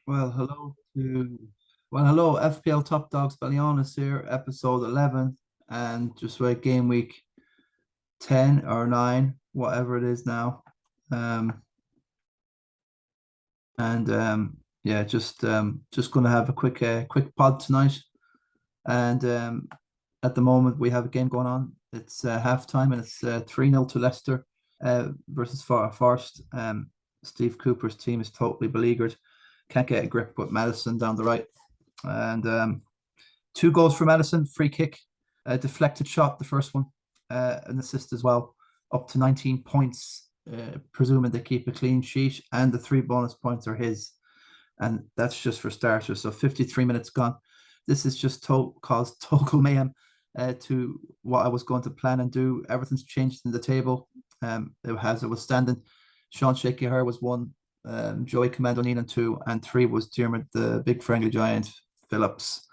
Well, hello to hello, FPL Top Dogs Ballyhaunis here, episode 11, and just like game week 10 or 9, whatever it is now. Um, and yeah, just gonna have a quick pod tonight. And at the moment we have a game going on. It's halftime and it's 3-0 to Leicester versus Forest. Steve Cooper's team is totally beleaguered. Can't get a grip with Maddison down the right. And two goals for Maddison, free kick, a deflected shot, the first one, an assist as well, up to 19 points, presuming they keep a clean sheet, and the three bonus points are his. And that's just for starters. So 53 minutes gone. This is just caused total mayhem to what I was going to plan and do. Everything's changed in the table. It was standing. Sean Shaky Her was one, Joey Commando Neenan two, and three was Dermot the big friendly giant Phillips.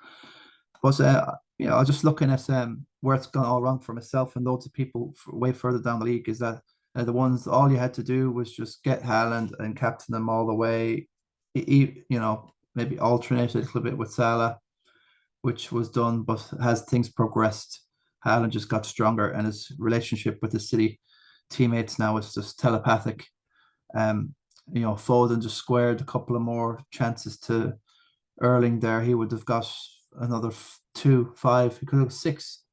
But I was just looking at where it's gone all wrong for myself and loads of people way further down the league is that the ones all you had to do was just get HAALAND and captain them all the way. Maybe alternate a little bit with Salah, which was done, but as things progressed, HAALAND just got stronger and his relationship with the City teammates now is just telepathic. Foden just squared a couple of more chances to Erling there. He would have got another two, five, he could have six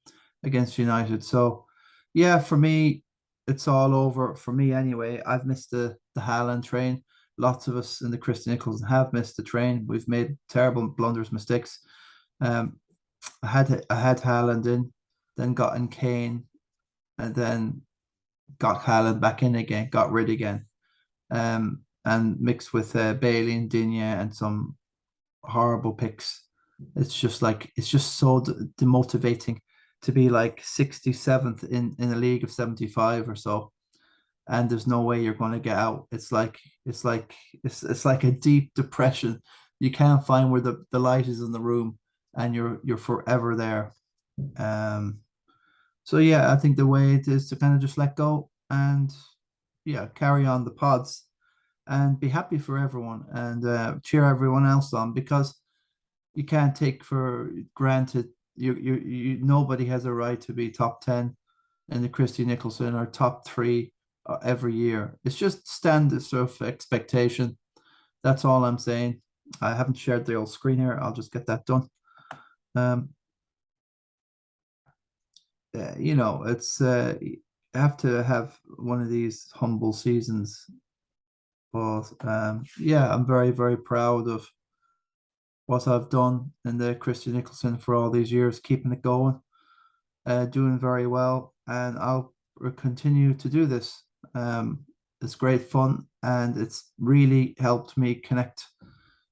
against United. So, yeah, for me, it's all over for me anyway. I've missed the HAALAND train. Lots of us in the Christian Nichols have missed the train. We've made terrible blunders, mistakes. Um, I had HAALAND in, then got in Kane, and then got HAALAND back in again, got rid again. And mixed with Bailey and Digne and some horrible picks. It's just so demotivating to be like 67th in a league of 75 or so, and there's no way you're going to get out. It's like a deep depression. You can't find where the light is in the room, and you're forever there. Um, so yeah, I think the way it is to kind of just let go and yeah, carry on the pods and be happy for everyone and cheer everyone else on because you can't take for granted nobody has a right to be top 10 in the Christy Nicholson or top three every year. It's just standard sort of expectation. That's all I'm saying. I haven't shared the old screen here. I'll just get that done. Um, it's you have to have one of these humble seasons. But yeah, I'm very, very proud of what I've done in the Christian Nicholson for all these years, keeping it going, doing very well, and I'll continue to do this. It's great fun, and it's really helped me connect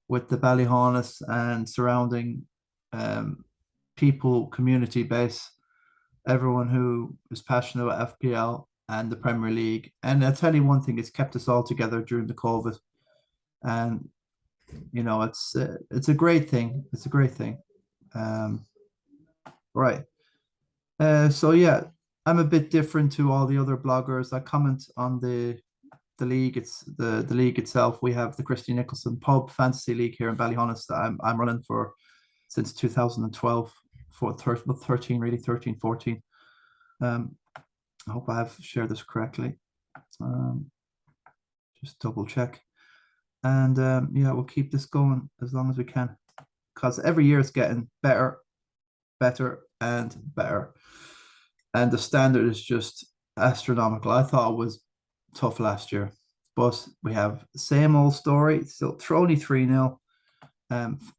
with the Ballyhaunis and surrounding um, people, community base, everyone who is passionate about FPL and the Premier League. And I'll tell you one thing: it's kept us all together during the COVID, and it's a great thing. It's a great thing. Um, right. So yeah, I'm a bit different to all the other bloggers. I comment on the league. It's the league itself. We have the Christy Nicholson Pub Fantasy League here in Ballyhaunis that I'm running for since 2012 for 13 really 13 14. I hope I have shared this correctly. Um, just double check. And yeah, we'll keep this going as long as we can because every year it's getting better, better, and better. And the standard is just astronomical. I thought it was tough last year, but we have the same old story. Still, only 3-0.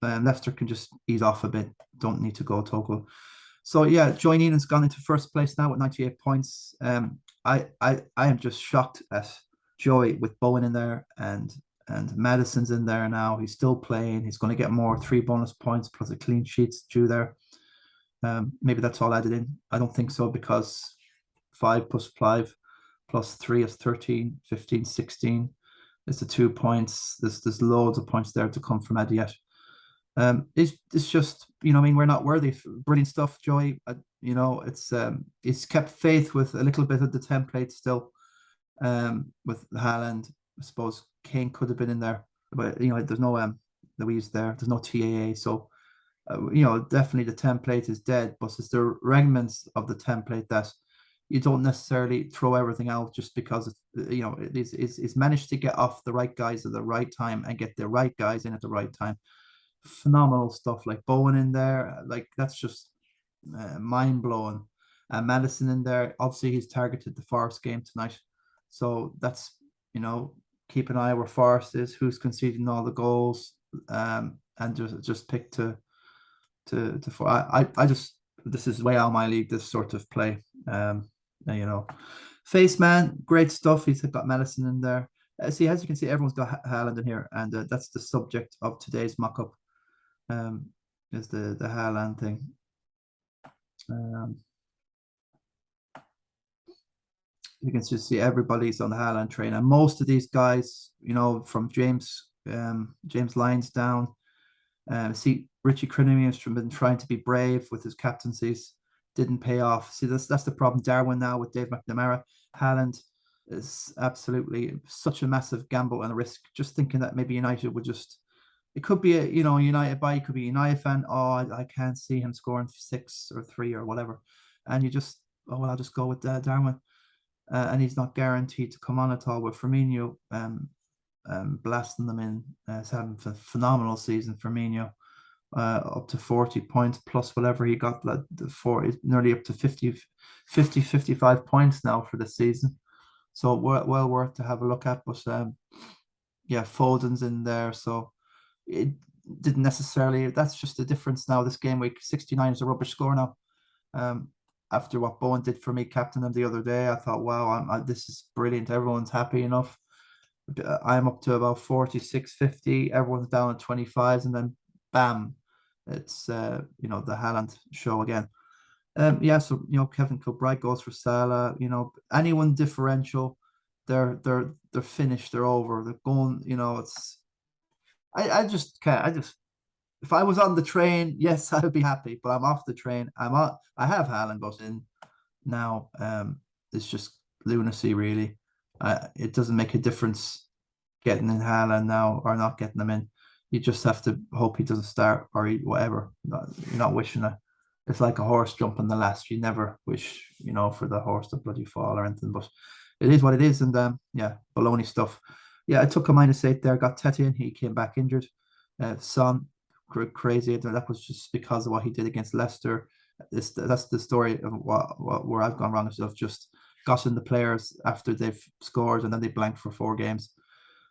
Leicester can just ease off a bit. Don't need to go total. So yeah, Joy Neenan's gone into first place now with 98 points. I am just shocked at Joy with Bowen in there and Maddison's in there now. He's still playing. He's going to get more three bonus points plus a clean sheets due there. Maybe that's all added in. I don't think so because 5 plus 5 plus 3 is 13, 15, 16. It's the 2 points. There's loads of points there to come from Eddie yet. It's just I mean we're not worthy. Brilliant stuff, Joey. It's kept faith with a little bit of the template still. With HAALAND, I suppose Kane could have been in there, but there's no Louise there. There's no TAA, so you know, definitely the template is dead, but it's the remnants of the template that you don't necessarily throw everything out just because it's, you know, it's managed to get off the right guys at the right time and get the right guys in at the right time. Phenomenal stuff, like Bowen in there, like that's just mind blowing. Maddison in there, obviously he's targeted the Forest game tonight, so that's, you know, keep an eye where Forest is, who's conceding all the goals, and just pick to for I just, this is way out of my league, this sort of play. You know, Faceman, great stuff. He's got Maddison in there. See, as you can see, everyone's got HAALAND in here, and that's the subject of today's mock-up. Is the HAALAND thing. You can just see everybody's on the HAALAND train, and most of these guys, you know, from James Lyons down. See, Richie Crinimius has been trying to be brave with his captaincies, didn't pay off. See, that's the problem. Darwin now with Dave McNamara. HAALAND is absolutely such a massive gamble and a risk. Just thinking that maybe United would just, it could be a, you know, United buy, it could be a United fan. Oh, I can't see him scoring 6 or 3 or whatever, and you just, oh well, I'll just go with Darwin, and he's not guaranteed to come on at all. With Firmino blasting them in, he's having a phenomenal season. Firmino, up to 40 points plus whatever he got, like the 40, nearly up to 50, 55 points now for the season. So well worth to have a look at. But yeah, Foden's in there, so it didn't necessarily. That's just the difference now. This game week 69 is a rubbish score now. After what Bowen did for me, captain him the other day, I thought, wow, this is brilliant. Everyone's happy enough. I'm up to about 46, 50. Everyone's down at 25s, and then bam, it's you know, the HAALAND show again. Yeah, so you know, Kevin Kilbride goes for Salah. You know, anyone differential, they're finished. They're over. They're going. You know, it's I just can't. I just, if I was on the train, yes, I would be happy. But I'm off the train. I'm on. I have HAALAND bus in now. It's just lunacy, really. It doesn't make a difference getting in HAALAND now or not getting them in. You just have to hope he doesn't start or whatever. You're not wishing it. It's like a horse jumping the last. You never wish, you know, for the horse to bloody fall or anything. But it is what it is. And yeah, baloney stuff. Yeah, I took a -8 there. Got Tete in. He came back injured. Son, crazy. That was just because of what he did against Leicester. That's the story of where I've gone wrong. I've just gotten the players after they've scored and then they blank for 4 games.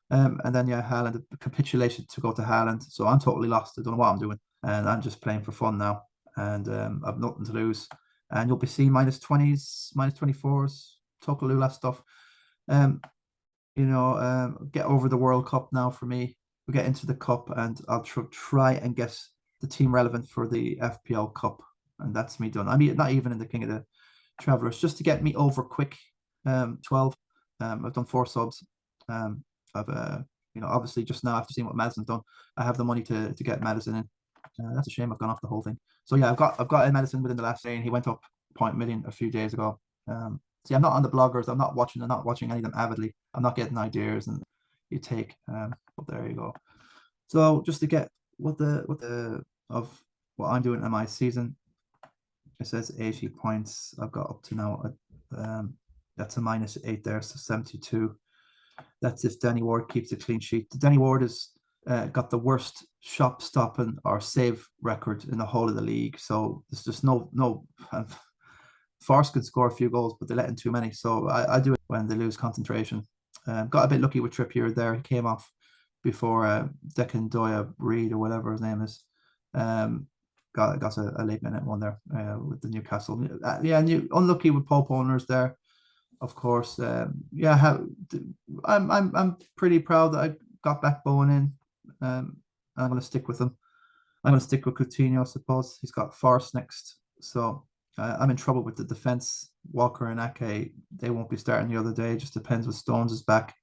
And then yeah, HAALAND, the capitulation to go to HAALAND. So I'm totally lost. I don't know what I'm doing, and I'm just playing for fun now. And I've nothing to lose. And you'll be seeing -20s, -24s, total lula stuff. You know, get over the World Cup now for me. We get into the cup, and I'll try and get the team relevant for the FPL Cup, and that's me done. I mean, not even in the King of the Travelers, just to get me over quick. 12. I've done 4 subs. I've you know, obviously just now after seeing what Maddison's done, I have the money to get Maddison in. That's a shame I've gone off the whole thing. So yeah, I've got a Maddison within the last day, and he went up 0.1 million a few days ago. See, I'm not on the bloggers. I'm not watching any of them avidly. I'm not getting ideas, and you take. But there you go. So just to get what I'm doing in my season, it says 80 points. I've got up to now. That's a -8 there, so 72. That's if Danny Ward keeps a clean sheet. Danny Ward has got the worst shot stopping or save record in the whole of the league. So there's just no. Force can score a few goals, but they let in too many. So I do it when they lose concentration. Got a bit lucky with Trippier there. He came off before Declan Doya Reed or whatever his name is. Got a late minute one there with the Newcastle. Yeah, unlucky with Pope owners there. Of course, yeah. I'm pretty proud that I got back Bowen in. I'm going to stick with him. I'm going to stick with Coutinho, I suppose. He's got Forest next, so I'm in trouble with the defense. Walker and Ake, they won't be starting the other day. It just depends when Stones is back.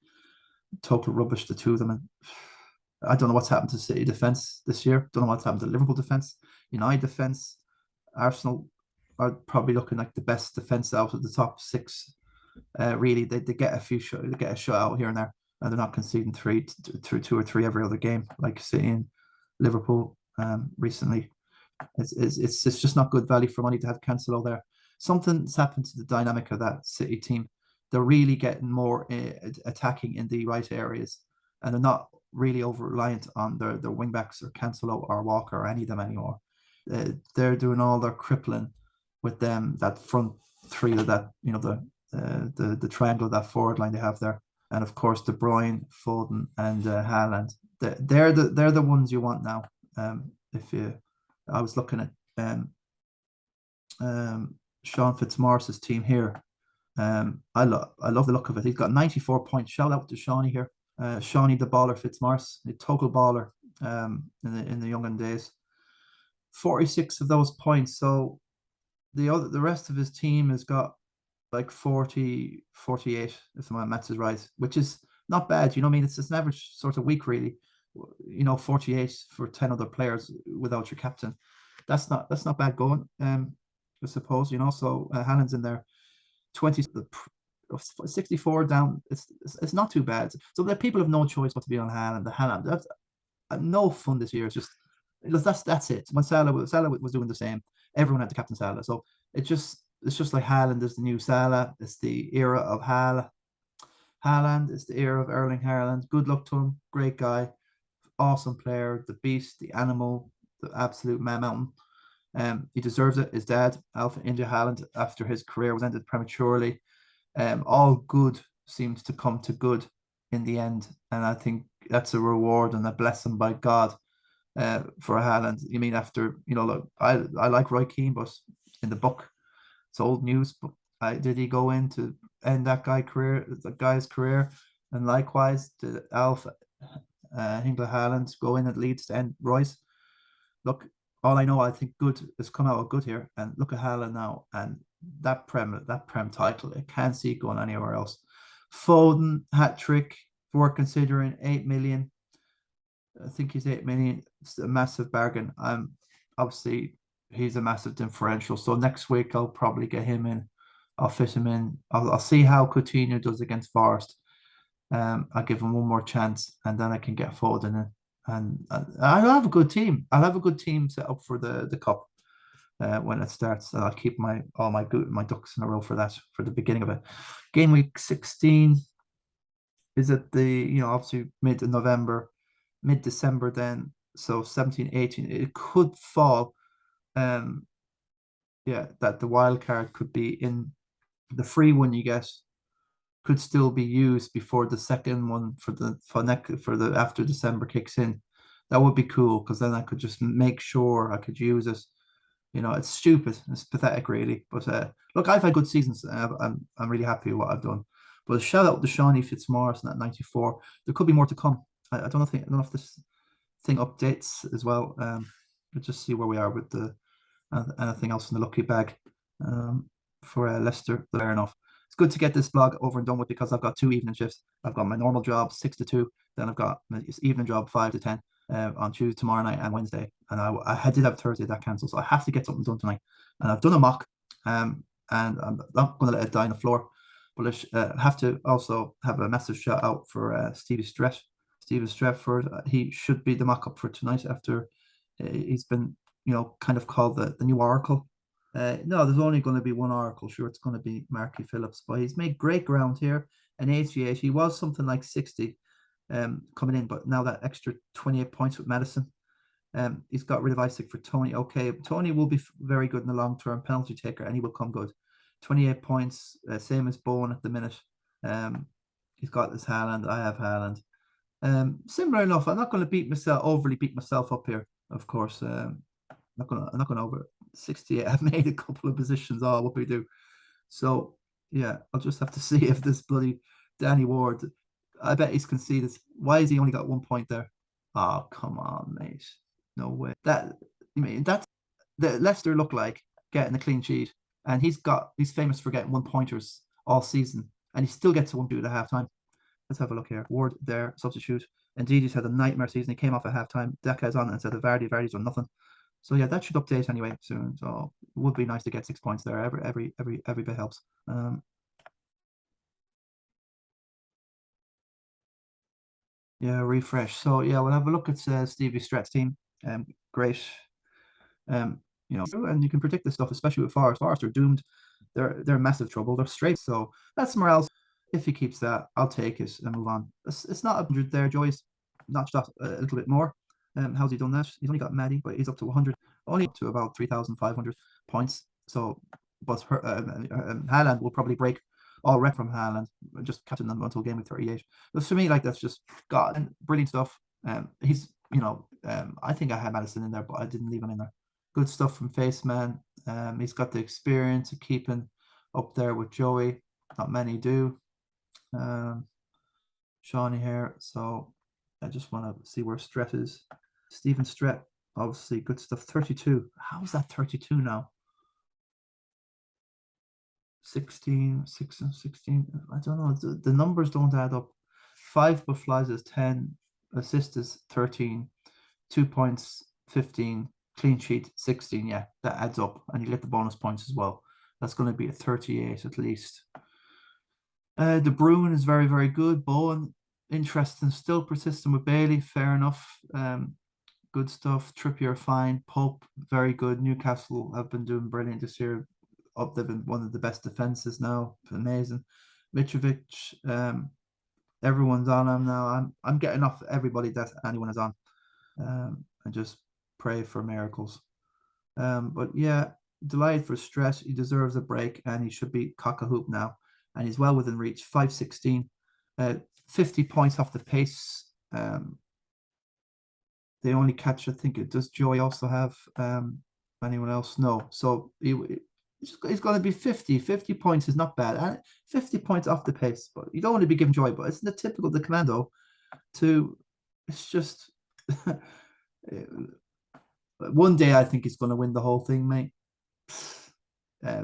Total rubbish, the two of them. And I don't know what's happened to City defense this year. Don't know what's happened to Liverpool defense. United defense. Arsenal are probably looking like the best defense out of the top 6. Really, they get a few they get a shot out here and there, and they're not conceding 2 or 3 every other game like City. Liverpool recently. It's just not good value for money to have Cancelo there. Something's happened to the dynamic of that City team. They're really getting more attacking in the right areas, and they're not really over reliant on their wing backs or Cancelo or Walker or any of them anymore. They're doing all their crippling with them, that front three of that, the triangle of that forward line they have there, and of course De Bruyne, Foden, and Haaland. They're the ones you want now. If you, I was looking at Sean Fitzmaurice's team here. I love the look of it. He's got 94 points. Shout out to Shawnee here. Shawnee the baller Fitzmaurice, the total baller in the younger days. 46 of those points. So the rest of his team has got like 40, 48, if my maths is right, which is not bad. You know what I mean? It's an average sort of week, really. 48 for 10 other players without your captain. That's not bad going. I suppose, so Haaland's in there. 20, 64 down. It's not too bad. So the people have no choice but to be on Haaland. The Haaland, that's no fun this year. It's just that's it. When Salah was doing the same, everyone had to captain Salah. So it's just like Haaland is the new Salah. It's the era of Haaland. It's the era of Erling Haaland. Good luck to him. Great guy, awesome player, the beast, the animal, the absolute man mountain. He deserves it. His dad, Alpha India Haaland, after his career was ended prematurely, all good seems to come to good in the end, and I think that's a reward and a blessing by God for Haaland. You mean after look, I like Roy Keane, but in the book, it's old news. But did he go in to end that guy's career, and likewise did Alpha Hingla Haaland go in at Leeds to end Roy's? Look, all I know, I think good has come out of good here, and look at Haaland now, and that prem title, I can't see it going anywhere else. Foden hat trick, we're considering 8 million. I think he's 8 million. It's a massive bargain. Obviously he's a massive differential. So next week I'll probably get him in. I'll fit him in. I'll see how Coutinho does against Forest. I'll give him one more chance, and then I can get Foden in. And I'll have a good team. I'll have a good team set up for the cup when it starts. I'll keep my ducks in a row for the beginning of it. Game week 16 is at the obviously mid-November, mid-December then. So 17, 18. It could fall. That the wild card could be in the free one you get could still be used before the second one for the after December kicks in. That would be cool, because then I could just make sure I could use it. It's stupid, it's pathetic, really. But look, I've had good seasons. I'm really happy with what I've done. But shout out to Shawnee Fitzmaurice at 94. There could be more to come. I don't know if this thing updates as well. We'll just see where we are with the anything else in the lucky bag for Leicester. Fair enough. It's good to get this vlog over and done with, because I've got 2 evening shifts. I've got my normal job 6 to 2, then I've got my evening job 5 to 10 on Tuesday, tomorrow night, and Wednesday. And I did have Thursday that cancelled, so I have to get something done tonight. And I've done a mock, and I'm not going to let it die on the floor. But I have to also have a massive shout out for Stevie Stratford. He should be the mock up for tonight, after he's been kind of called the new Oracle. No, there's only going to be one Oracle. Sure, it's going to be Marky Phillips, but he's made great ground here. An 88, he was something like 60 coming in, but now that extra 28 points with Maddison. He's got rid of Isaac for Tony. Okay, Tony will be very good in the long term, penalty taker, and he will come good. 28 points, same as Bowen at the minute. He's got this Haaland. I have Haaland. Similar enough. I'm not going to overly beat myself up here, of course. I'm not gonna over 68. I've made a couple of positions. Oh, what we do. So yeah, I'll just have to see if this bloody Danny Ward. I bet he's conceded. Why has he only got 1 point there? Oh, come on, mate. No way. That's the Leicester look like getting a clean sheet, and he's famous for getting 1-pointers all season, and he still gets a 1-2 at half time. Let's have a look here. Ward there, substitute. Indeed, he's had a nightmare season. He came off at half time. Daka's on and said Vardy's done nothing. So yeah, that should update anyway soon. So it would be nice to get 6 points there. Every bit helps. Yeah, refresh. So yeah, we'll have a look at Stevie Strat's team. Great. You know, and you can predict this stuff, especially with Forest. Forest are doomed. They're in massive trouble. They're straight. So that's morale. If he keeps that, I'll take it and move on. It's not 100 there. Joy's notched up a little bit more. How's he done that? He's only got Maddie, but he's up to 100, only up to about 3,500 points. So, but HAALAND will probably break all record from HAALAND, just catching them until game week 38. But for me, like, that's just God and brilliant stuff. He's, you know, I think I had Maddison in there, but I didn't leave him in there. Good stuff from Faceman. He's got the experience of keeping up there with Joey. Not many do. Shawnee here. So I just want to see where Stret is. Stephen Stret, obviously good stuff. 32. How's that 32 now? 16, 6 and 16. I don't know. The numbers don't add up. 5 but flies is 10. Assist is 13. 2 points, 15. Clean sheet, 16. Yeah, that adds up. And you get the bonus points as well. That's going to be a 38 at least. De Bruyne is very, very good. Bowen, interesting. Still persistent with Bailey. Fair enough. Good stuff. Trippier, fine. Pope, very good. Newcastle have been doing brilliant this year. They've been one of the best defenses now. Amazing. Mitrovic, everyone's on him now. I'm getting off everybody that anyone is on. And just pray for miracles. But yeah, delighted for Stress. He deserves a break and he should be cock a hoop now. And he's well within reach. 516, 50 points off the pace. They only catch, I think it does Joey also have anyone else? No. So he's going to be 50. 50 points is not bad. And 50 points off the pace, but you don't want to be given Joy, but it's the typical of the Commando to, it's just, one day I think he's going to win the whole thing, mate.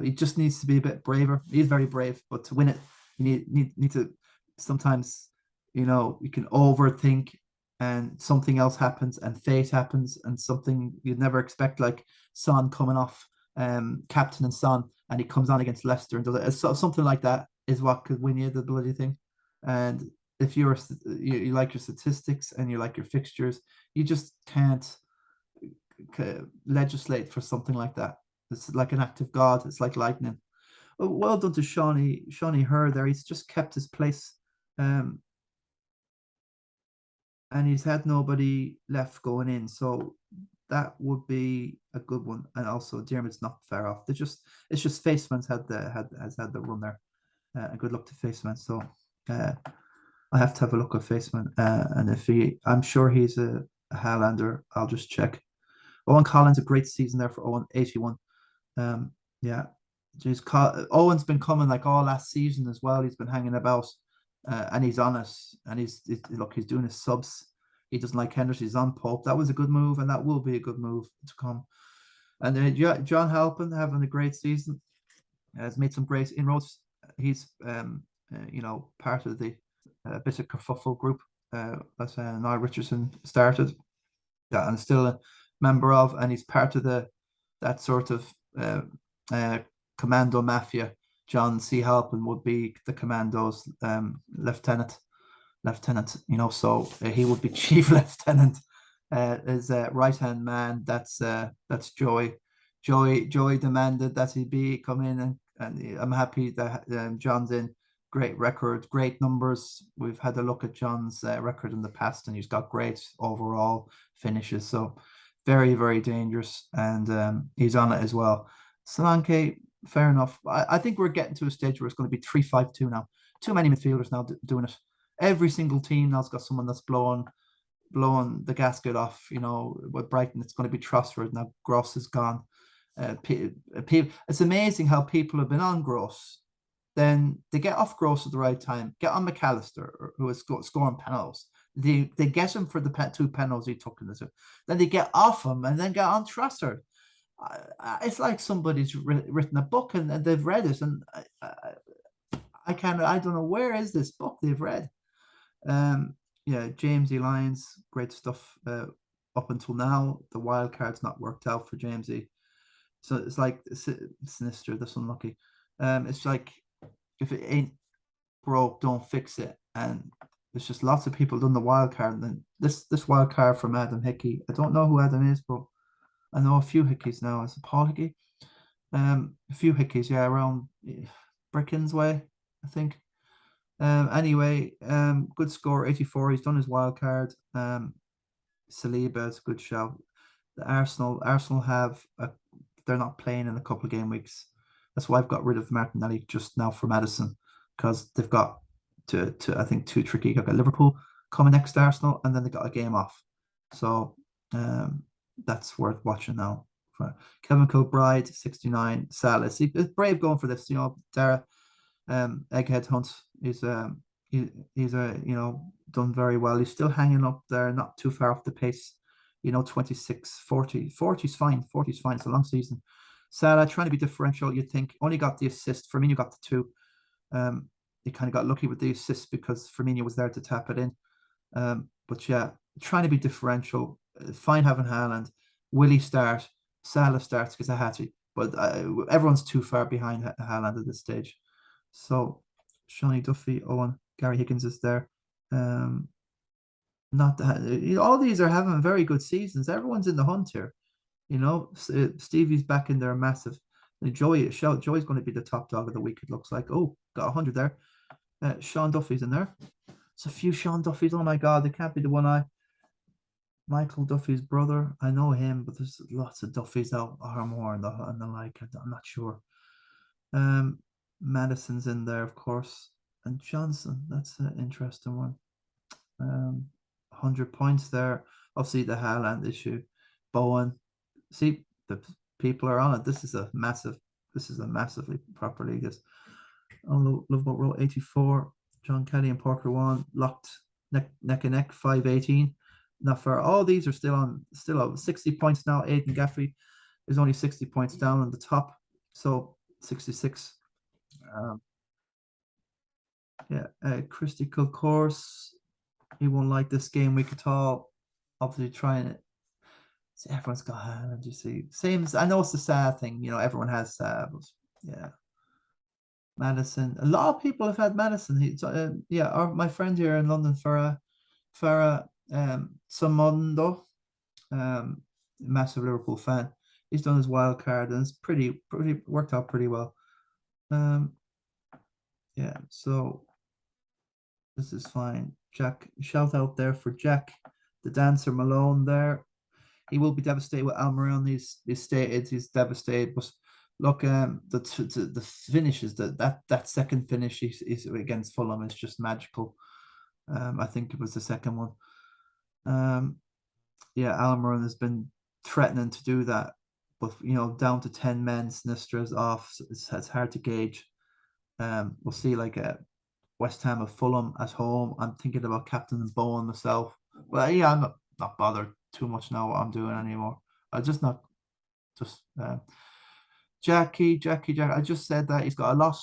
He just needs to be a bit braver. He's very brave, but to win it, you need to sometimes, you know, you can overthink and something else happens and fate happens and something you'd never expect, like Son coming off captain and Son, and he comes on against Leicester and does it. So, something like that is what could win you the bloody thing. And if you like your statistics and you like your fixtures, you just can't legislate for something like that. It's like an act of God. It's like lightning. Well done to Shawnee Her there. He's just kept his place. And he's had nobody left going in. So that would be a good one. And also Dermot's not far off. It's just Faceman's has had the run there. And good luck to Faceman. So I have to have a look at Faceman. And if I'm sure he's a Highlander. I'll just check. Owen Collins, a great season there for Owen, 81. Yeah, Owen's been coming like all last season as well. He's been hanging about, and he's on it. And he's doing his subs. He doesn't like Henderson. He's on Pope. That was a good move, and that will be a good move to come. And John Halpin having a great season. Has made some great inroads. He's part of the bit of kerfuffle group that Niall Richardson started. Yeah, and still a member of, and he's part of that sort of Commando mafia. John C. Halpin would be the Commando's lieutenant, you know, so he would be chief lieutenant, his right-hand man. That's Joy. Joy demanded that he come in, and I'm happy that John's in. Great record, great numbers. We've had a look at John's record in the past, and he's got great overall finishes. So very, very dangerous, and he's on it as well. Solanke, fair enough. I think we're getting to a stage where it's going to be 3-5-2 now. Too many midfielders now doing it. Every single team now's got someone that's blowing the gasket off. You know, with Brighton, it's going to be Trossard now. Gross is gone. It's amazing how people have been on Gross. Then they get off Gross at the right time, get on McAllister, who is scoring penalties. They get him for the 2 penalties he took in this. Then they get off him and then get on Trossard. It's like somebody's written a book and they've read it, and I don't know, where is this book they've read. Yeah, James E. Lyons, great stuff up until now. The wild card's not worked out for James E. So it's like sinister, this unlucky. It's like, if it ain't broke, don't fix it. And there's just lots of people done the wild card, and then this wild card from Adam Hickey. I don't know who Adam is, but I know a few Hickeys now. Is it Paul Hickey? A few Hickeys, yeah, around Brickens way, I think. Anyway, good score, 84. He's done his wild card. Saliba is a good shout. The Arsenal have they're not playing in a couple of game weeks. That's why I've got rid of Martinelli just now for Maddison, because they've got to I think two tricky. They've got Liverpool coming next to Arsenal, and then they got a game off. So that's worth watching now. For Kevin Kilbride, 69. Salah. See, it's brave going for this. Dara Egghead Hunt is he's done very well. He's still hanging up there, not too far off the pace. 26, 40. 40 is fine. 40 is fine. It's a long season. Salah trying to be differential. You'd think only got the assist. Firmino got the two. He kind of got lucky with the assist because Firmino was there to tap it in. But yeah, trying to be differential. Fine having Haaland. Will he start? Salah starts because I had to. But everyone's too far behind Haaland at this stage. So Shawnee Duffy, Owen, Gary Higgins is there. Not that all these are having very good seasons. Everyone's in the hunt here. Stevie's back in there massive. Joey's going to be the top dog of the week. It looks like. Oh, got 100 there. Sean Duffy's in there. It's a few Sean Duffys. Oh my God, they can't be the one Michael Duffy's brother. I know him, but there's lots of Duffys out more and the like. I'm not sure. Maddison's in there, of course, and Johnson. That's an interesting one. 100 points there. Obviously, the HAALAND issue. Bowen. See, the people are on it. This is a massively proper league. Love what row 84. John Kelly and Parker One locked neck and neck. 518. Not far. All these are still on 60 points now. Aidan Gaffrey is only 60 points down on the top. So 66. Christy Kilcourse. He won't like this game week at all. Obviously trying it. See, everyone's got Haaland, you see. Same as, I know it's a sad thing, everyone has sad, but yeah. Maddison. A lot of people have had Maddison. My friend here in London, Farah Samando, massive Liverpool fan. He's done his wild card and it's pretty worked out pretty well. So this is fine. Jack, shout out there for Jack, the dancer Malone there. He will be devastated with Almiron. He's stated he's devastated. But look, the finishes that second finish is against Fulham is just magical. I think it was the second one. Almiron has been threatening to do that, but down to 10 men, Sinistra's off. It's hard to gauge. We'll see West Ham of Fulham at home. I'm thinking about Captain Bowen myself. But yeah, I'm not bothered too much now what I'm doing anymore. Jackie. I just said that he's got a lot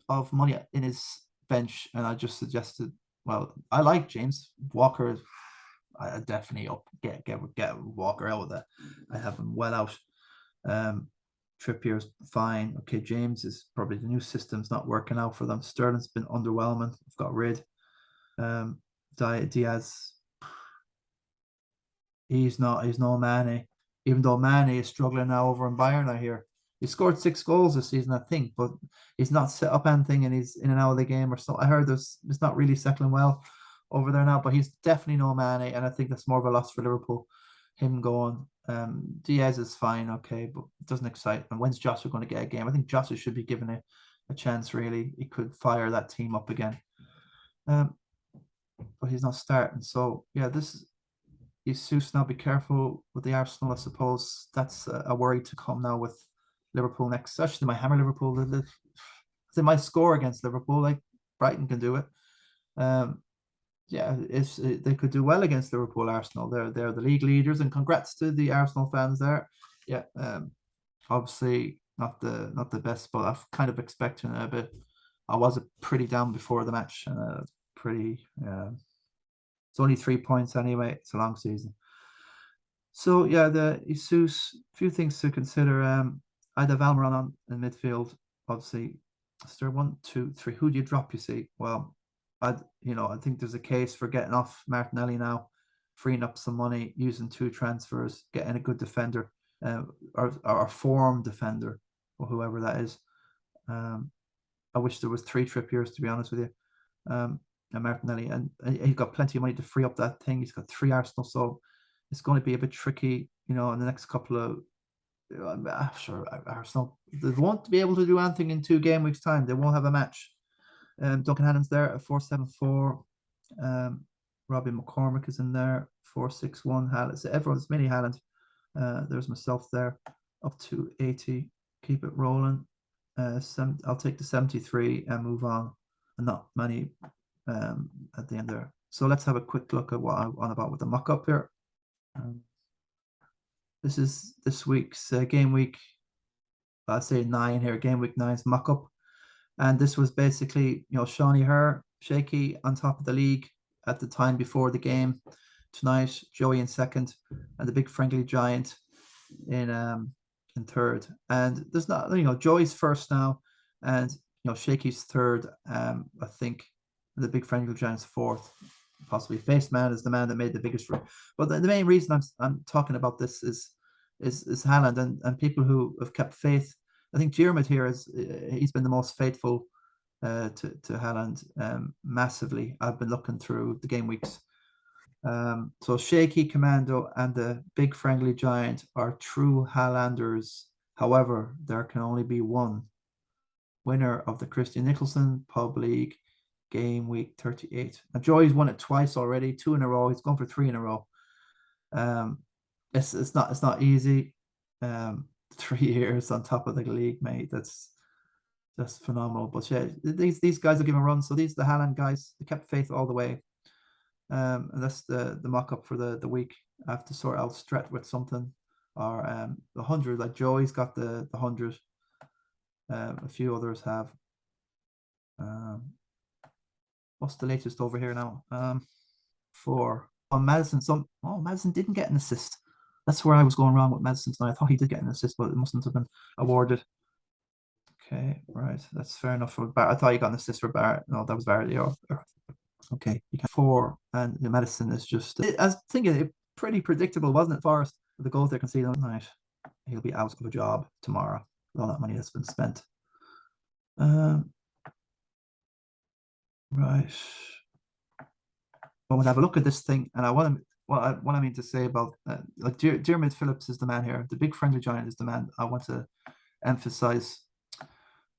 of money in his bench, and I just suggested. Well, I like James Walker. I definitely get Walker out of that. I have him well out. Trippier's fine. Okay, James is probably the new system's not working out for them. Sterling's been underwhelming. I've got rid. Diaz. He's no Mane. Even though Mane is struggling now over in Bayern, I hear. He scored 6 goals this season, I think, but he's not set up anything and he's in and out of the game or so. I heard it's not really settling well over there now, but he's definitely no Mane, and I think that's more of a loss for Liverpool. Him going. Diaz is fine, okay, but it doesn't excite. And when's Jota going to get a game? I think Jota should be given a chance, really. He could fire that team up again. But he's not starting. So, yeah, this is Jesus. Now be careful with the Arsenal, I suppose. That's a worry to come now with Liverpool next. Actually, they might hammer Liverpool. They might score against Liverpool, like Brighton can do it. They could do well against Liverpool, Arsenal. They're the league leaders, and congrats to the Arsenal fans there. Yeah, obviously not the best, but I've kind of expecting a bit. I was pretty down before the match. It's only 3 points anyway. It's a long season. So yeah, the Jesus, a few things to consider. I'd have Almiron on in midfield, obviously. Is there 1, 2, 3? Who do you drop? You see, well, I think there's a case for getting off Martinelli now, freeing up some money, using 2 transfers, getting a good defender, or a form defender, or whoever that is. I wish there was 3 Trippiers, to be honest with you. And Martinelli, and he's got plenty of money to free up that thing. He's got 3 Arsenal, so it's going to be a bit tricky, in the next couple of. I'm sure Arsenal, they won't be able to do anything in 2 game weeks' time. They won't have a match. Duncan Hannon's there at 474. Robbie McCormick is in there, 461. Haaland. So everyone's mini Haaland. There's myself there, up to 80. Keep it rolling. I'll take the 73 and move on. And not many at the end there. So let's have a quick look at what I'm on about with the mock-up here. This is this week's game week. I say 9 here. Game week 9's mock-up. And this was basically, Shawnee Her, Shaky on top of the league at the time before the game. Tonight, Joey in second, and the big friendly giant in third. And there's not, Joey's first now, and Shaky's third. I think the big friendly giant's fourth, possibly. Faceman is the man that made the biggest. But the main reason I'm talking about this is Haaland and people who have kept faith. I think Diarmid here he's been the most faithful to Haaland massively. I've been looking through the game weeks. So Shaky, Commando, and the big friendly giant are true HAA-LANDERS. However, there can only be one winner of the Christian Nicholson Pub League game week 38. Now Joey's won it twice already, 2 in a row. He's gone for 3 in a row. It's not easy. 3 years on top of the league, mate. That's phenomenal. But yeah, these guys are giving a run. So these are the Haaland guys. They kept faith all the way. And that's the mock-up for the week. I have to sort out Stret with something, or the 100. Like Joey's got the 100. A few others have. What's the latest over here now? 4 on Maddison. Maddison didn't get an assist. That's where I was going wrong with Maddison tonight. I thought he did get an assist, but it mustn't have been awarded. Okay, right. That's fair enough for Barrett. I thought he got an assist for Barrett. No, that was Barrett. Yeah. Okay, you can 4, and the Maddison is just. I was thinking it pretty predictable, wasn't it, Forrest? The goals they're conceding tonight. He'll be out of a job tomorrow with all that money that's been spent. Right. Well, we'll have a look at this thing, and what I mean to say about like Diarmid Phillips is the man here. The big friendly giant is the man I want to emphasize.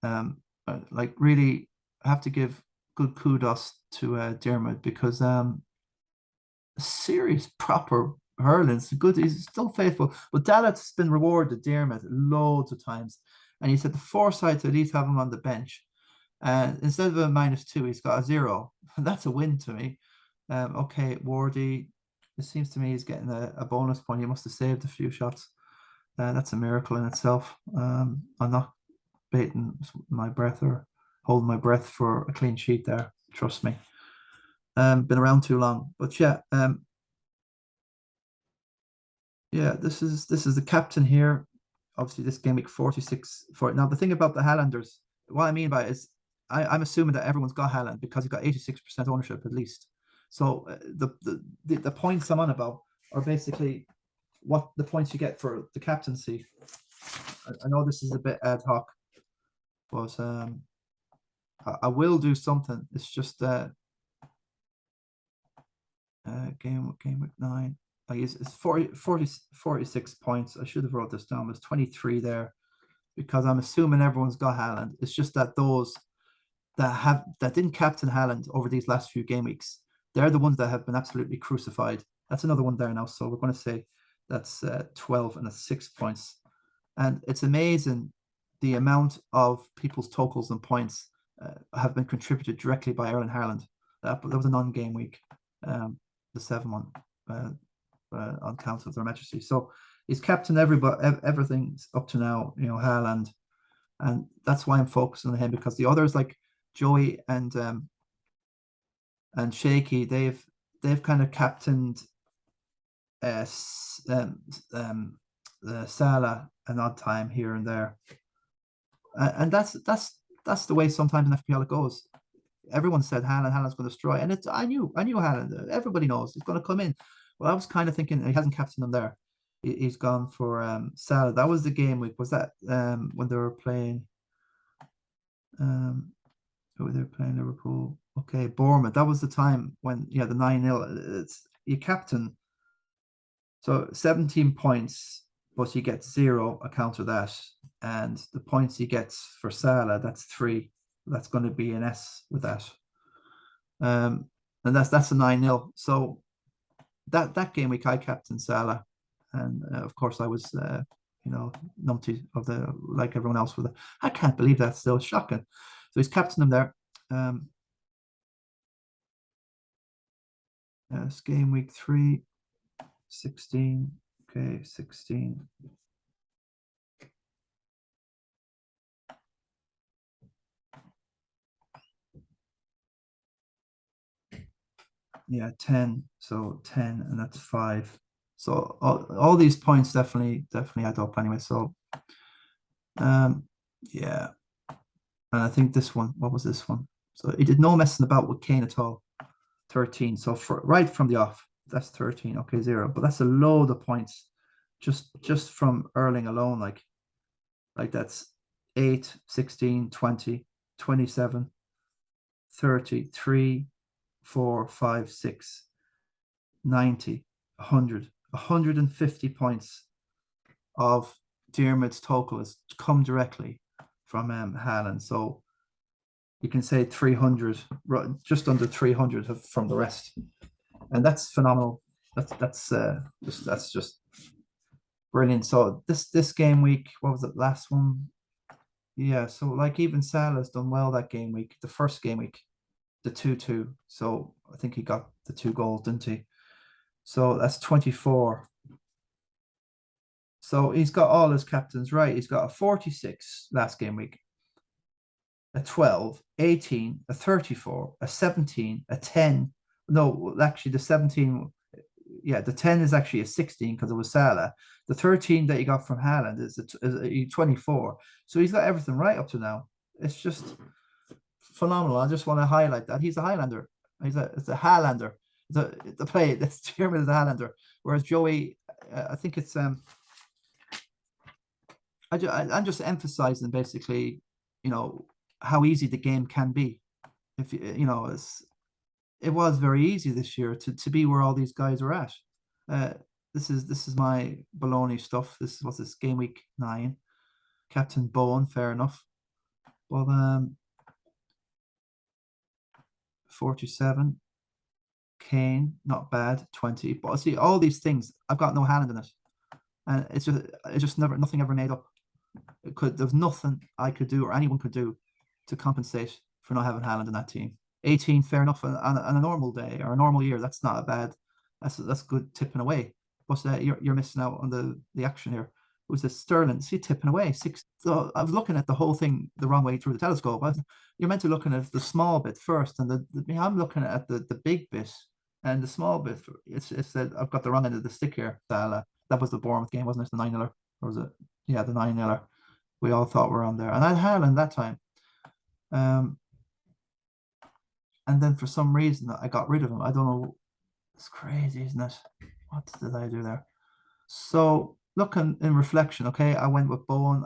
Like really have to give good kudos to Diarmid, because serious proper hurling's good. He's still faithful, but Dallas been rewarded Diarmid loads of times, and he's had the foresight to at least have him on the bench. And instead of a -2, he's got a 0. That's a win to me. Okay, Wardy. It seems to me he's getting a bonus point. He must have saved a few shots. That's a miracle in itself. I'm not baiting my breath or holding my breath for a clean sheet there. Trust me. Been around too long. But yeah, this is the captain here. Obviously, this game week 46 for it. Now, the thing about the HAA-LANDERS, what I mean by it is I'm assuming that everyone's got Haaland because he's got 86% ownership at least. So the points I'm on about are basically what the points you get for the captaincy. I know this is a bit ad hoc, but I will do something. It's just game week 9. It's 46 points. I should have wrote this down. There's 23 there because I'm assuming everyone's got Haaland. It's just that those that didn't captain Haaland over these last few game weeks, they're the ones that have been absolutely crucified. That's another one there now. So we're going to say that's 12 and that's 6 points. And it's amazing the amount of people's totals and points have been contributed directly by Erling Haaland. That was a non-game week, the 7 one on count of their majesty. So he's captain everything up to now, Haaland. And that's why I'm focusing on him, because the others like Joey and Shaky, they've kind of captained Salah an odd time here and there, and that's the way sometimes in FPL it goes. everyone said Haaland's going to destroy, and I knew Haaland. Everybody knows he's going to come in. Well, I was kind of thinking he hasn't captained him there. He's gone for Salah. That was the game week. Was that when they were playing? Who they were playing Liverpool? Okay, Bournemouth. That was the time when the 9-0. It's you captain. So 17 points, but you get 0 account of that. And the points he gets for Salah, that's 3. That's going to be an S with that. And that's a 9-0. So that game week I captained Salah. And of course I was numpty of the like everyone else with it. I can't believe that still. It's shocking. So he's captain him there. It's game week 3. 16. Okay, 16. Yeah, 10. So 10, and that's 5. So all these points definitely add up anyway. So yeah. And I think this one, what was this one? So he did no messing about with Kane at all. 13. So right from the off, that's 13. Okay, 0. But that's a load of points just from Erling alone. Like that's 8, 16, 20, 27, 30, 3, 4, 5, 6, 90, 100, 150 points of Diarmuid's total has come directly from Haaland. So you can say 300, just under 300 from the rest, and that's phenomenal. That's just brilliant. So this game week, what was it? Last one, yeah. So like even Salah's done well that game week. The first game week, the 2-2. So I think he got the 2 goals, didn't he? So that's 24. So he's got all his captains right. He's got a 46 last game week, a 12, 18, a 34, a 17, a 10. No, actually, the 17, yeah, the 10 is actually a 16 because it was Salah. The 13 that he got from Haaland is a 24. So he's got everything right up to now. It's just phenomenal. I just want to highlight that. He's a Highlander. It's a HAALANDER. The play, that's Chairman is a HAALANDER. Whereas Joey, I think it's I'm just emphasizing basically, how easy the game can be. If it was very easy this year to be where all these guys are at. This is my baloney stuff. This was this game week 9. Captain Bowen, fair enough. But 47. Kane, not bad, 20. But I see all these things, I've got no hand in it. And it's just nothing ever made up. There was nothing I could do or anyone could do to compensate for not having Haaland in that team. 18, fair enough, on a normal day or a normal year. That's not a bad. That's good tipping away. But you're missing out on the action here. It was this Sterling? See, tipping away 6. So I was looking at the whole thing the wrong way through the telescope. You're meant to looking at the small bit first, and I'm looking at the big bit and the small bit. It's that I've got the wrong end of the stick here. Salah. That was the Bournemouth game, wasn't it? The 9-0, or was it? Yeah, the 9-0. We all thought we were on there, and I had Haaland that time. And then for some reason I got rid of him. I don't know. It's crazy, isn't it? What did I do there? So looking in reflection, okay, I went with Bowen.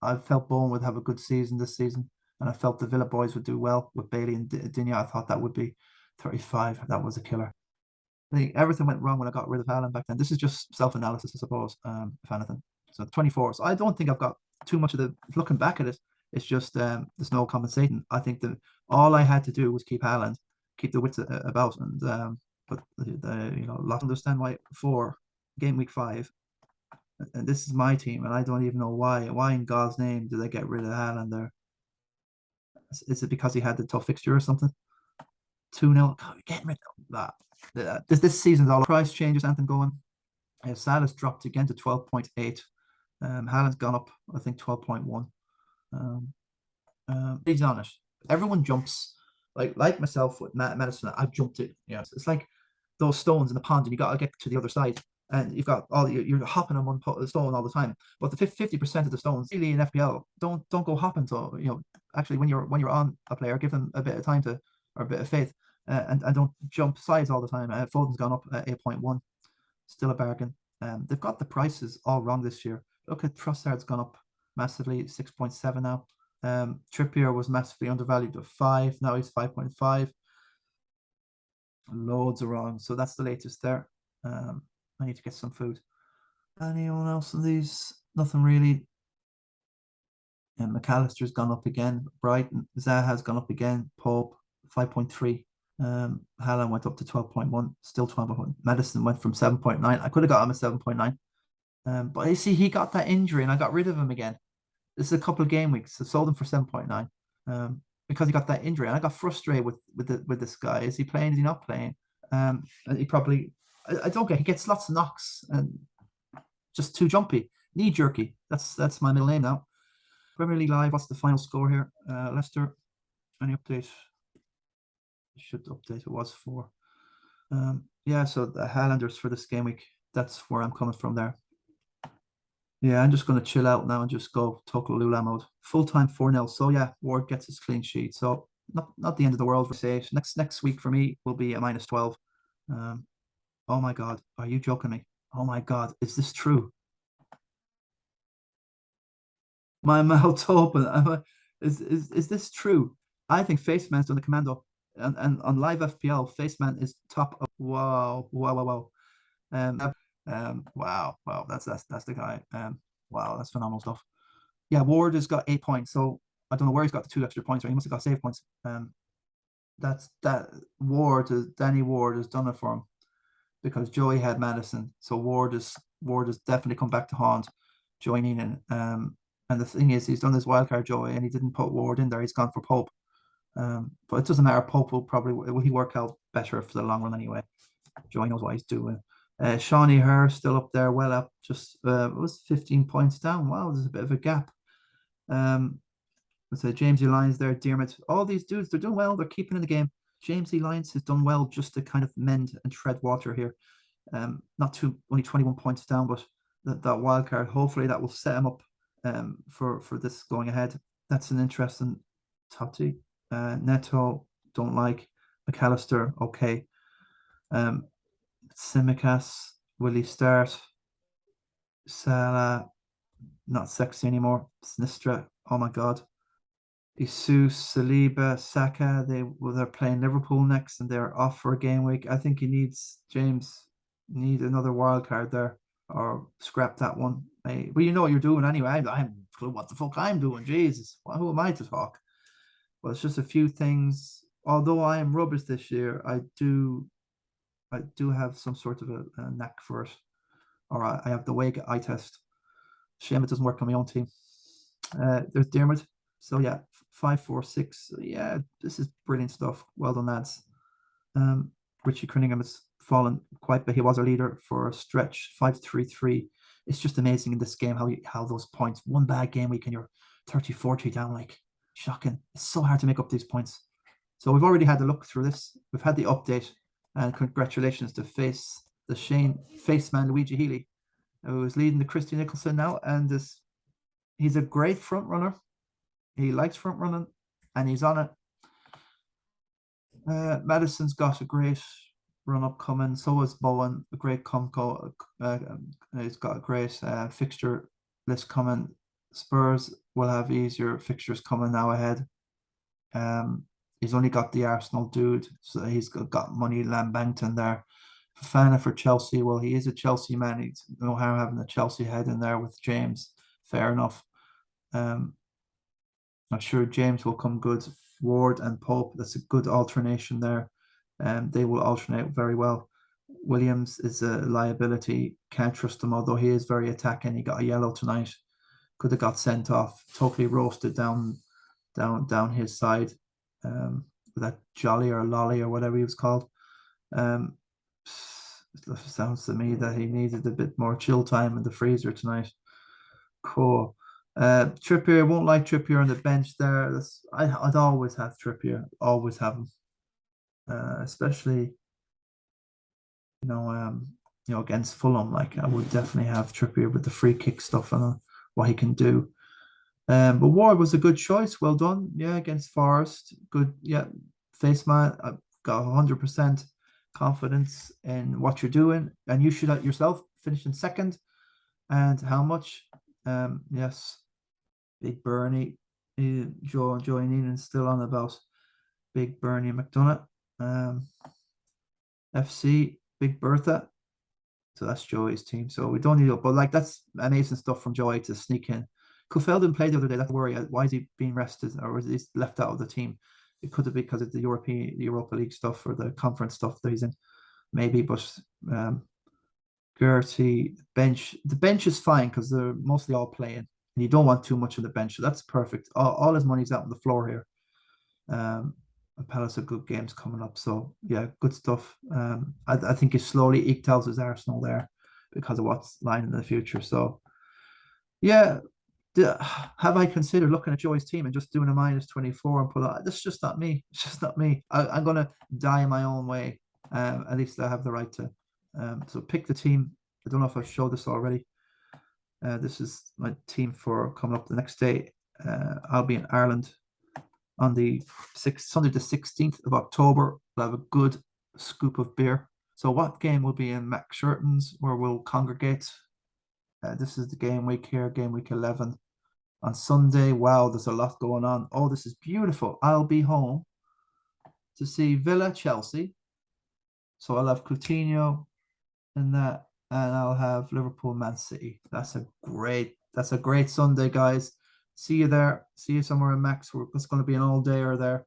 I felt Bowen would have a good season this season, and I felt the Villa boys would do well with Bailey and Digne. I thought that would be 35. That was a killer. I think everything went wrong when I got rid of Haaland back then. This is just self-analysis, I suppose, if anything. So 24. So I don't think I've got too much of the looking back at it. It's just there's no compensating. I think that all I had to do was keep Haaland, keep the wits about, and but lot understand why for game week 5, and this is my team, and I don't even know why. Why in God's name did I get rid of Haaland there? Is it because he had the tough fixture or something? 2-0. Getting rid of that. This season's all price changes. Anything going? Salah's dropped again to 12.8. Haaland's gone up, I think 12.1. He's on it. Everyone jumps like myself with Maddison. I've jumped it. Yeah, it's like those stones in the pond, and you got to get to the other side. and you've got you're hopping on one stone all the time. But the 50% of the stones really in FPL don't go hopping. So actually when you're on a player, give them a bit of time to or a bit of faith, and don't jump sides all the time. Foden's gone up at 8.1, still a bargain. They've got the prices all wrong this year. Look at Trossard's gone up massively, 6.7 now. Trippier was massively undervalued at 5. Now he's 5.5. Loads are wrong. So that's the latest there. I need to get some food. Anyone else in these? Nothing really. And McAllister's gone up again. Brighton. Zaha's gone up again. Pope, 5.3. Haaland went up to 12.1. Still 12.1. Maddison went from 7.9. I could have got him at 7.9. But you see, he got that injury and I got rid of him again. This is a couple of game weeks. I sold him for 7.9. Because he got that injury. And I got frustrated with this guy. Is he playing? Is he not playing? And he probably, I don't get, he gets lots of knocks and just too jumpy, knee jerky. That's my middle name now. Premier League Live, what's the final score here? Leicester, any update? Should update, it was 4. Yeah, so the HAALANDERS for this game week, that's where I'm coming from there. Yeah, I'm just going to chill out now and just go total Lula mode. Full-time 4-0. So yeah, Ward gets his clean sheet. So not the end of the world for say. Next week for me will be a -12. Oh my God, are you joking me? Oh my God, is this true? My mouth's open. Is this true? I think Faceman's done the Commando, and on live FPL, Faceman is top of. Wow, wow, wow, wow. Wow. That's the guy. Wow, that's phenomenal stuff. Yeah, Ward has got 8 points, so I don't know where he's got the 2 extra points, or he must have got save points. That Danny Ward has done it for him because Joey had Maddison, so Ward has definitely come back to haunt Joey Neenan. And the thing is, he's done this wildcard Joey, and he didn't put Ward in there. He's gone for Pope. But it doesn't matter. Pope will he work out better for the long run anyway. Joey knows what he's doing. Shawnee Herr still up there, well up, just it was 15 points down. Wow, there's a bit of a gap. So Jamesy Lyons there, Dermot, all these dudes, they're doing well. They're keeping in the game. Jamesy Lyons has done well just to kind of mend and tread water here. Only 21 points down, but that wild card, hopefully that will set him up for this going ahead. That's an interesting Totti. Neto, don't like. McAllister, okay. Simicas, will he start? Salah, not sexy anymore. Sinistra, oh my God. Jesus, Saliba, Saka, they're playing Liverpool next and they're off for a game week. I think James need another wild card there or scrap that one. Well, you know what you're doing anyway. I'm what the fuck I'm doing. Jesus, who am I to talk? Well, it's just a few things. Although I am rubbish this year, I do have some sort of a knack for it. Or I have the Wega eye test. Shame it doesn't work on my own team. There's Dermot. So yeah, 5-4-6. Yeah, this is brilliant stuff. Well done, lads. Richie Cunningham has fallen quite, but he was a leader for a stretch. 5-3-3. It's just amazing in this game how those points. One bad game week and you're 30-40 down, like shocking. It's so hard to make up these points. So we've already had a look through this. We've had the update, and congratulations to the Shane Faceman Luigi Healy, who is leading the Christy Nicholson now, and he's a great front runner. He likes front running, and he's on it. Maddison's got a great run up coming. So is Bowen, a great Comco. He's got a great fixture list coming. Spurs will have easier fixtures coming now ahead. He's only got the Arsenal dude, so he's got money Lambankton there. Fofana for Chelsea. Well, he is a Chelsea man. He's no harm having the Chelsea head in there with James. Fair enough. Not sure James will come good. Ward and Pope, that's a good alternation there. They will alternate very well. Williams is a liability. Can't trust him, although he is very attacking. He got a yellow tonight. Could have got sent off. Totally roasted down his side. That Jolly or Lolly or whatever he was called. It sounds to me that he needed a bit more chill time in the freezer tonight. Cool. Trippier, won't like Trippier on the bench there. I'd always have Trippier, always have him. Especially, against Fulham. Like I would definitely have Trippier with the free kick stuff and what he can do. But Ward was a good choice. Well done. Yeah, against Forest. Good. Yeah, Faceman. I've got 100% confidence in what you're doing, and you should yourself finish in second. And how much? Yes, Big Bernie, joining and still on about Big Bernie McDonough. FC Big Bertha. So that's Joey's team. So we don't need it, but like that's amazing stuff from Joey to sneak in. Kufel didn't play the other day. That's a worry. Why is he being rested or is he left out of the team? It could have been because of the Europa League stuff or the conference stuff that he's in, maybe. But Gertie the bench is fine because they're mostly all playing, and you don't want too much on the bench. So that's perfect. All his money's out on the floor here. Palace have good games coming up. So yeah, good stuff. I think he slowly eked out his Arsenal there because of what's lying in the future. So yeah, have I considered looking at Joey's team and just doing a -24 and put out? That's just not me. It's just not me. I'm gonna die my own way. At least I have the right to. So pick the team. I don't know if I've showed this already. This is my team for coming up the next day. I'll be in Ireland on the Sunday the 16th of October. We'll have a good scoop of beer. So what game will be in Mac Shirton's where we'll congregate? This is the game week here, game week 11. On Sunday, wow, there's a lot going on. Oh, this is beautiful. I'll be home to see Villa Chelsea. So I'll have Coutinho in that, and I'll have Liverpool Man City. That's a great Sunday, guys. See you there. See you somewhere in Max. It's going to be an all dayer there,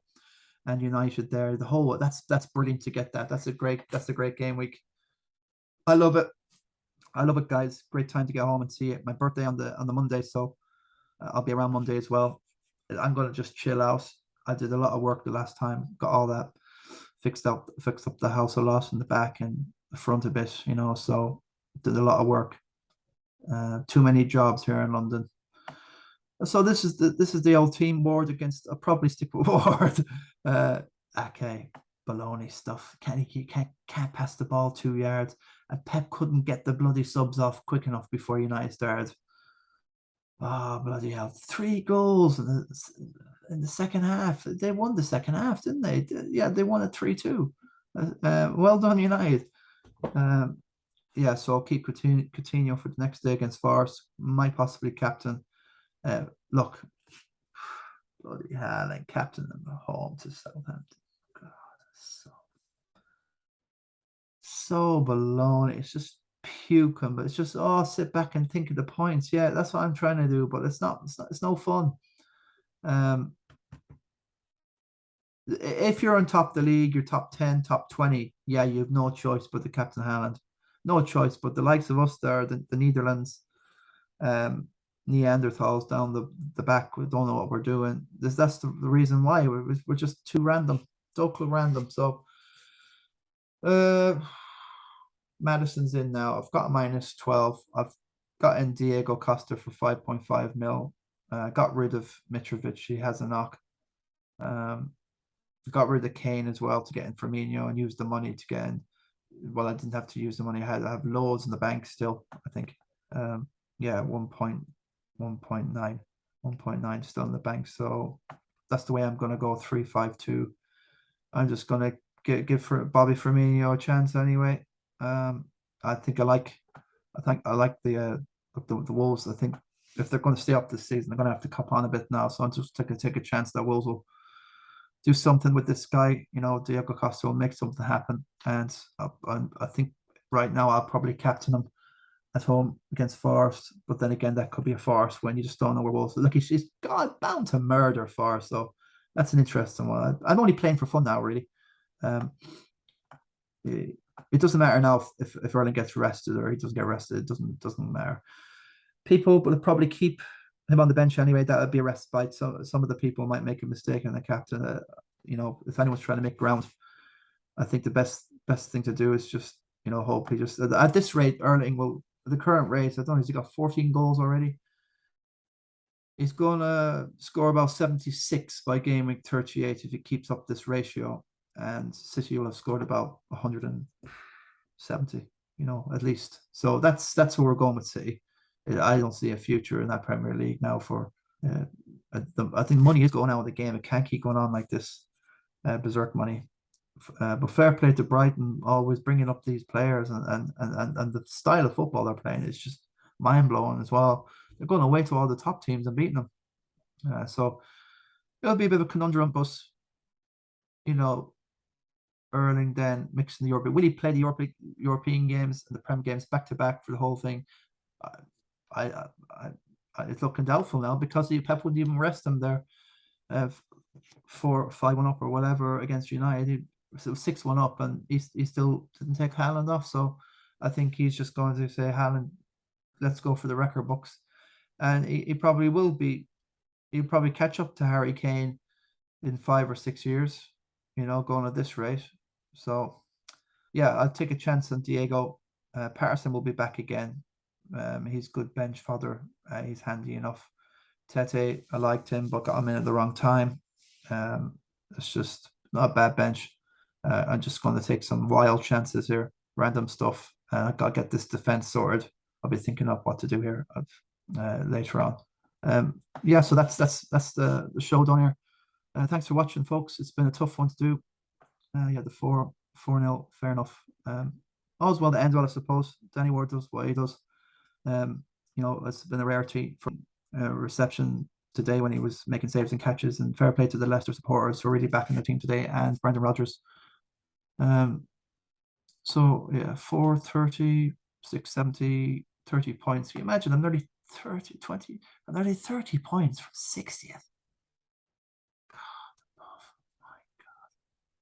and United there. The whole that's brilliant to get that. That's a great game week. I love it. I love it, guys. Great time to get home and see it. My birthday on the Monday, so I'll be around Monday as well. I'm gonna just chill out. I did a lot of work the last time. Got all that fixed up the house a lot in the back and the front a bit, So did a lot of work. Too many jobs here in London. So this is the old team. Ward against. I'll probably stick with Ward. Okay, baloney stuff. Can't pass the ball 2 yards. And Pep couldn't get the bloody subs off quick enough before United started. Oh, bloody hell. 3 goals in the second half. They won the second half, didn't they? Yeah, they won at 3-2. Well done, United. Yeah, so I'll keep Coutinho for the next day against Forest. Might possibly captain. Look, bloody hell, and captain them home to Southampton. God, so baloney. It's just puking, but it's just sit back and think of the points. Yeah, that's what I'm trying to do, but it's not. It's no fun. If you're on top of the league, you're top 10, top 20. Yeah, you have no choice but the captain HAALAND. No choice, but the likes of us there, the Netherlands, Neanderthals down the back. We don't know what we're doing. That's the reason why we're just too random, totally random. So, Maddison's in now. I've got a -12. I've got in Diego Costa for 5.5 mil. Got rid of Mitrovic. He has a knock. Got rid of Kane as well to get in Firmino and use the money to get in. Well, I didn't have to use the money. I have loads in the bank still, I think. Yeah, 1.9 still in the bank. So that's the way I'm going to go 3-5-2. I'm just going to give Bobby Firmino a chance anyway. I think I like the Wolves. I think if they're going to stay up this season, they're going to have to cop on a bit now. So I'm just taking take a chance that Wolves will do something with this guy. Diego Costa will make something happen. And I think right now I'll probably captain him at home against Forest. But then again, that could be a Forest when you just don't know where Wolves. Look, he's bound to murder Forest. So that's an interesting one. I'm only playing for fun now, really. It doesn't matter now if Erling gets arrested or he doesn't get arrested. It doesn't matter. People will probably keep him on the bench anyway. That would be a respite. So some of the people might make a mistake in the captain. If anyone's trying to make ground, I think the best thing to do is just hope he just at this rate, Erling will the current rate. I don't know. He's got 14 goals already. He's gonna score about 76 by game week 38 if he keeps up this ratio. And City will have scored about 170. at least. So that's where we're going with City. I don't see a future in that Premier League now for. I think money is going out of the game. It can't keep going on like this, berserk money. But fair play to Brighton, always bringing up these players, and the style of football they're playing is just mind blowing as well. They're going away to all the top teams and beating them. So it'll be a bit of a conundrum, but Erling then mixing the European. Will he play the European games and the Prem games back to back for the whole thing? I, I, I it's looking doubtful now because Pep wouldn't even rest him there, 4-5-1 up or whatever against United. So 6-1 up, and he still didn't take Haaland off. So I think he's just going to say, Haaland, let's go for the record books, and he probably will be. He'll probably catch up to Harry Kane in 5 or 6 years, going at this rate. So, yeah, I'll take a chance on Diego. Patterson will be back again. He's good bench fodder. He's handy enough. Tete, I liked him, but got him in at the wrong time. It's just not a bad bench. I'm just going to take some wild chances here, random stuff. I've got to get this defense sorted. I'll be thinking of what to do here later on. Yeah, so that's the show done here. Thanks for watching, folks. It's been a tough one to do. Yeah, the 4-0, fair enough. All's well that ends well, I suppose. Danny Ward does what he does. It's been a rarity from reception today when he was making saves and catches, and fair play to the Leicester supporters for really backing the team today, and Brendan Rodgers. So yeah, 430, 670, 30 points. Can you imagine? I'm nearly 30 points from 60th. God above. My God.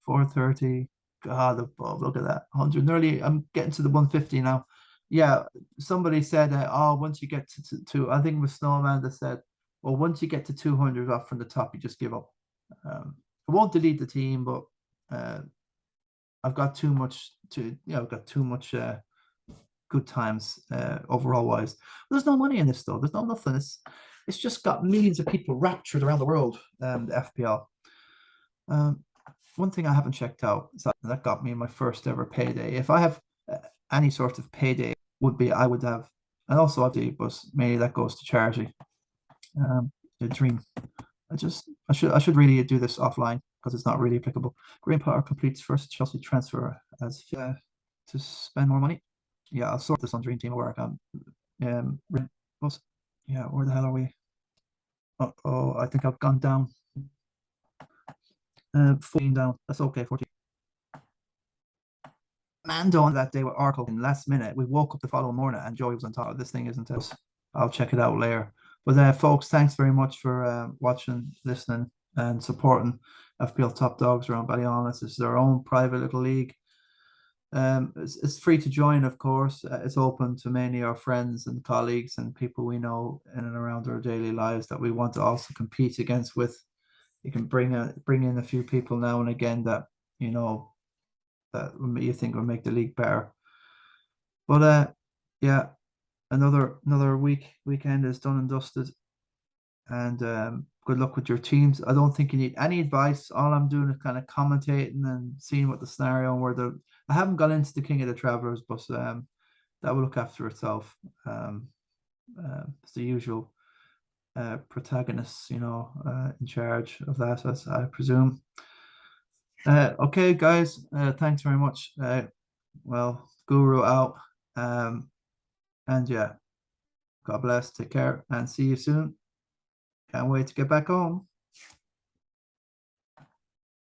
430. God above. Look at that. 100. Nearly. I'm getting to the 150 now. Yeah. Somebody said, once you get to I think it was Snowman that said, well, once you get to 200 off from the top, you just give up. I won't delete the team, but I've got too much good times overall wise. There's no money in this though. There's no nothing. It's just got millions of people raptured around the world. The FPL. One thing I haven't checked out is that got me my first ever payday. If I have any sort of payday, I would have, and also I do, but maybe that goes to charity. The dream. I should really do this offline because it's not really applicable. Graham Potter completes first Chelsea transfer as to spend more money. Yeah, I'll sort this on Dream Team at work. Yeah, where the hell are we? Oh, I think I've gone down. 14 down. That's okay. 14. Commando on that day with Oracle in last minute. We woke up the following morning and Joey was on top. This thing isn't us. I'll check it out later. But folks, thanks very much for watching, listening, and supporting FPL Top Dogs around Ballyhaunis. This is our own private little league. It's free to join, of course. It's open to many of our friends and colleagues and people we know in and around our daily lives that we want to also compete against with. You can bring in a few people now and again that that you think will make the league better. But yeah, another weekend is done and dusted. And good luck with your teams. I don't think you need any advice. All I'm doing is kind of commentating and seeing what the scenario and where I haven't gone into the King of the Travelers, but that will look after itself. It's the usual protagonists, in charge of that, as I presume. Okay, guys, thanks very much. Well, Guru out. And yeah, God bless, take care, and see you soon. Can't wait to get back home.